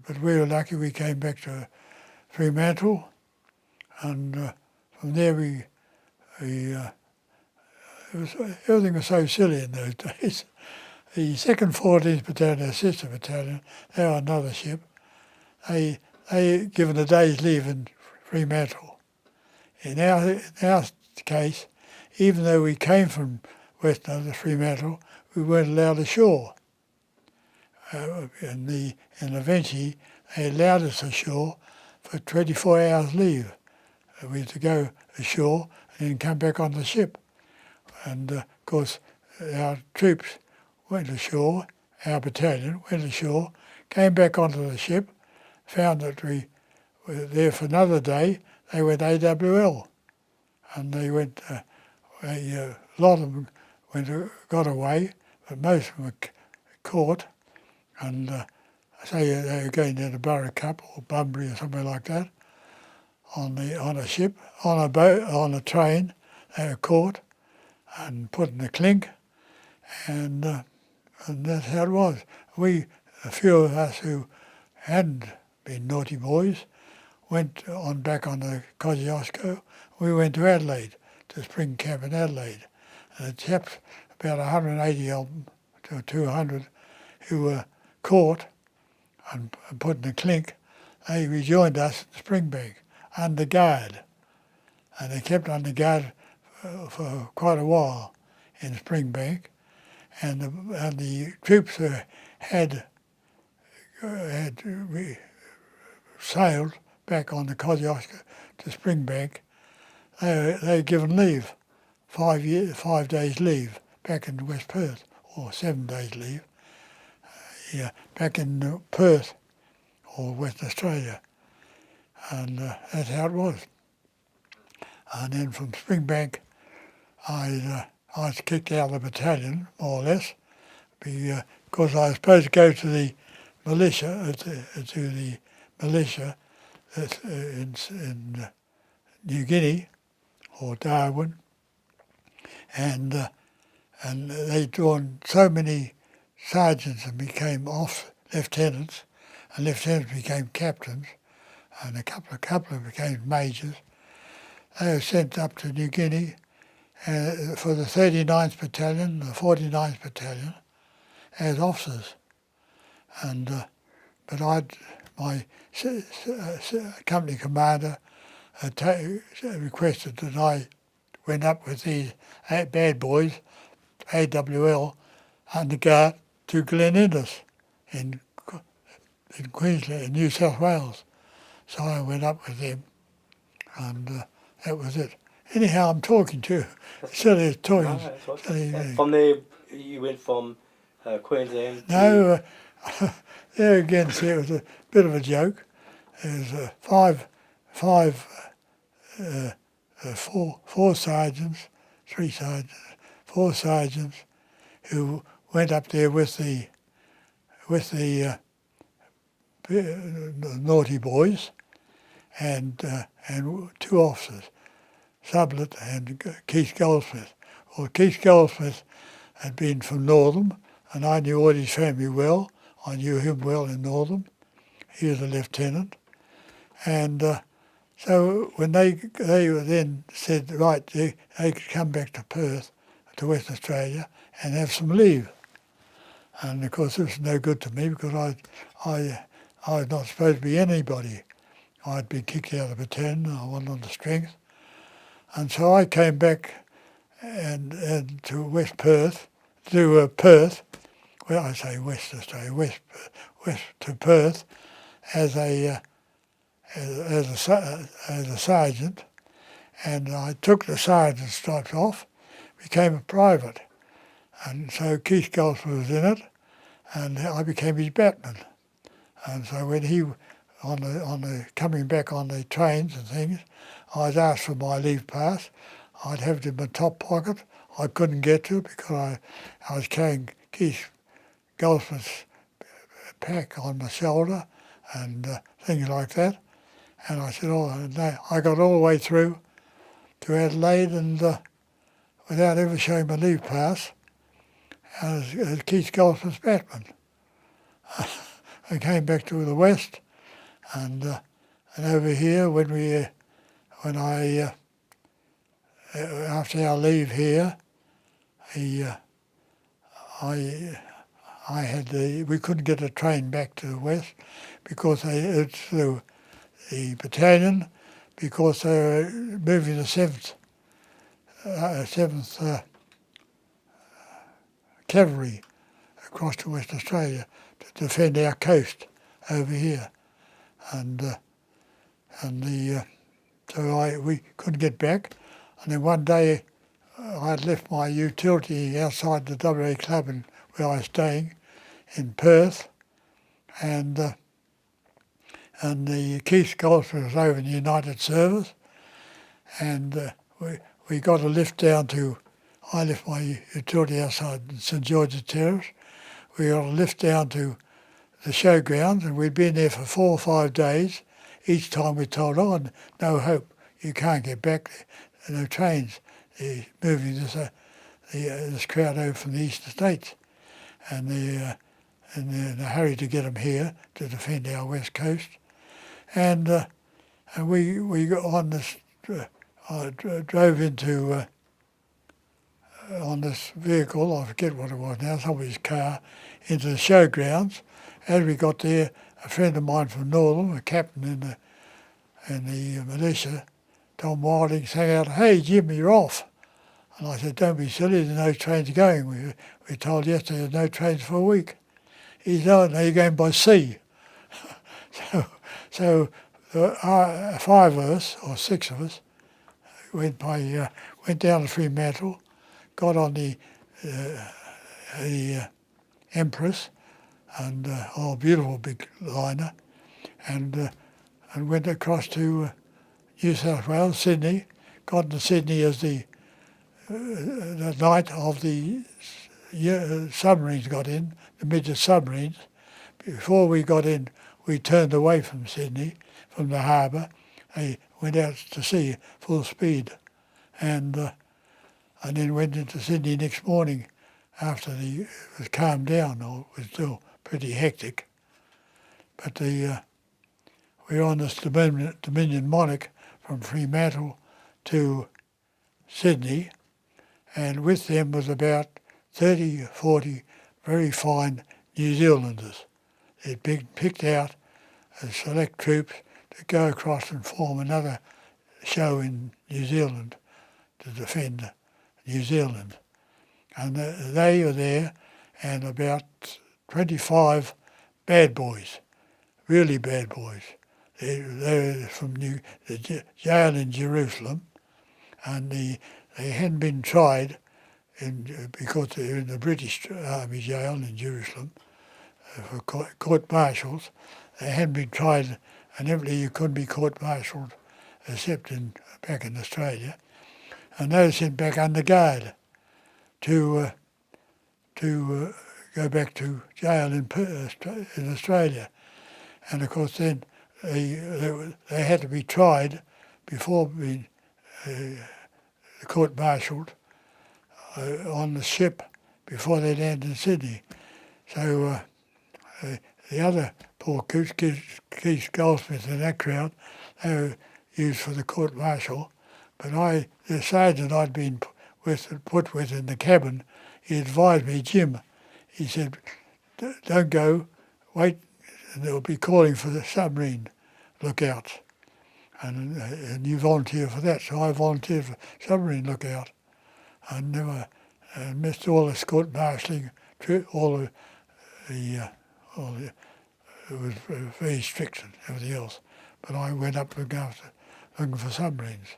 but we were lucky we came back to Fremantle, and from there everything was so silly in those days. The 2nd 14th Battalion, our sister battalion, they were another ship. They given a day's leave in Fremantle. In our case, even though we came from Western Fremantle, we weren't allowed ashore. And eventually they allowed us ashore for 24 hours leave. We had to go ashore and then come back on the ship. And of course, our troops went ashore, our battalion went ashore, came back onto the ship, found that we were there for another day. They went AWL, and they went. A lot of them got away, but most of them were caught. And say they were going down to Borough Cup or Bunbury or somewhere like that on a ship, on a boat, on a train. They were caught and put in a clink, and that's how it was. A few of us who hadn't been naughty boys, went on back on the Kosciuszko. We went to Adelaide, to spring camp in Adelaide. And the chaps, about 180 of them to 200, who were caught and put in a clink, they rejoined us at Springbank under guard. And they kept under guard for quite a while in Springbank. And the troops had sailed back on the Kosciuszko to Springbank. They were given leave, 5 days leave back in West Perth, or 7 days leave, back in Perth or Western Australia. And that's how it was. And then from Springbank, I was kicked out of the battalion, more or less, because I was supposed to go to the militia, in New Guinea or Darwin, and they'd drawn so many sergeants and became lieutenants, and lieutenants became captains, and a couple became majors. They were sent up to New Guinea for the 39th Battalion, the 49th Battalion, as officers. And but my company commander requested that I went up with these bad boys, AWL, under guard to Glen Innes in Queensland, in New South Wales. So I went up with them, and that was it. Anyhow, I'm talking to silly talking. From there, you went from Queensland. No, there again, see, it was a bit of a joke. There was four sergeants, four sergeants who went up there with the naughty boys, and two officers, Sublett and Keith Goldsmith. Well, Keith Goldsmith had been from Northam, and I knew all his family well. I knew him well in Northam. He was a lieutenant. And so when they were then said, right, they could come back to Perth, to Western Australia, and have some leave. And of course, it was no good to me because I was not supposed to be anybody. I'd been kicked out of the battalion, I wasn't on the strength. And so I came back and to West Perth, Perth, well, I say West Australia, west to Perth, as a sergeant, and I took the sergeant stripes off, became a private, and so Keith Goldsmith was in it, and I became his batman. And so when he on the coming back on the trains and things, I was asked for my leave pass. I'd have it in my top pocket. I couldn't get to it because I was carrying Keith Goldsmith's pack on my shoulder and things like that. And I said, no. I got all the way through to Adelaide and without ever showing my leave pass as Keith Goldsmith's batman. I came back to the west, and over here when I after our leave here, we couldn't get a train back to the west because it's the battalion, because they were moving the seventh cavalry across to West Australia to defend our coast over here, and we couldn't get back. And then one day I had left my utility outside the WA club where I was staying in Perth, and the Keith Goldsmith was over in the United Service, and we got a lift down to. I left my utility outside St George's Terrace. We got a lift down to the showgrounds, and we'd been there for 4 or 5 days. Each time we told, "Oh, no hope, you can't get back there, no trains." They're moving this crowd over from the eastern states, and they're in a hurry to get them here to defend our west coast. And we got on this. I drove into on this vehicle. I forget what it was now. Somebody's car into the showgrounds. As we got there, a friend of mine from Northern, a captain in the militia, Tom Wilding, sang out, "Hey Jim, you're off." And I said, "Don't be silly, there's no trains going. We were told yesterday there's no trains for a week." He said, "Oh, no, you're going by sea." so 5 of us, or 6 of us, went down to Fremantle, got on the Empress, and beautiful big liner, and went across to New South Wales, Sydney. Got to Sydney as the night of the submarines got in, the midget submarines. Before we got in, we turned away from Sydney, from the harbour. They went out to sea full speed, and then went into Sydney next morning after it was calmed down, or it was still pretty hectic. But we were on this Dominion Monarch from Fremantle to Sydney, and with them was about 30, 40 very fine New Zealanders. They'd been picked out as select troops to go across and form another show in New Zealand to defend New Zealand. And they were there, and about 25 bad boys, really bad boys. They were from the jail in Jerusalem, and they hadn't been tried because they were in the British Army jail in Jerusalem for court-martials. They hadn't been tried, and evidently you couldn't be court-martialed except back in Australia. And they were sent back under guard to go back to jail in Australia. And of course then they had to be tried before being court-martialed on the ship before they landed in Sydney. So the other poor coots, Keith Goldsmith and that crowd, they were used for the court-martial. But the sergeant I'd been put with in the cabin, he advised me, "Jim," he said, "don't go, wait, and they'll be calling for the submarine lookouts. And you volunteer for that." So I volunteered for submarine lookout. I never missed all the court-martialing, it was very strict and everything else. But I went up looking for submarines.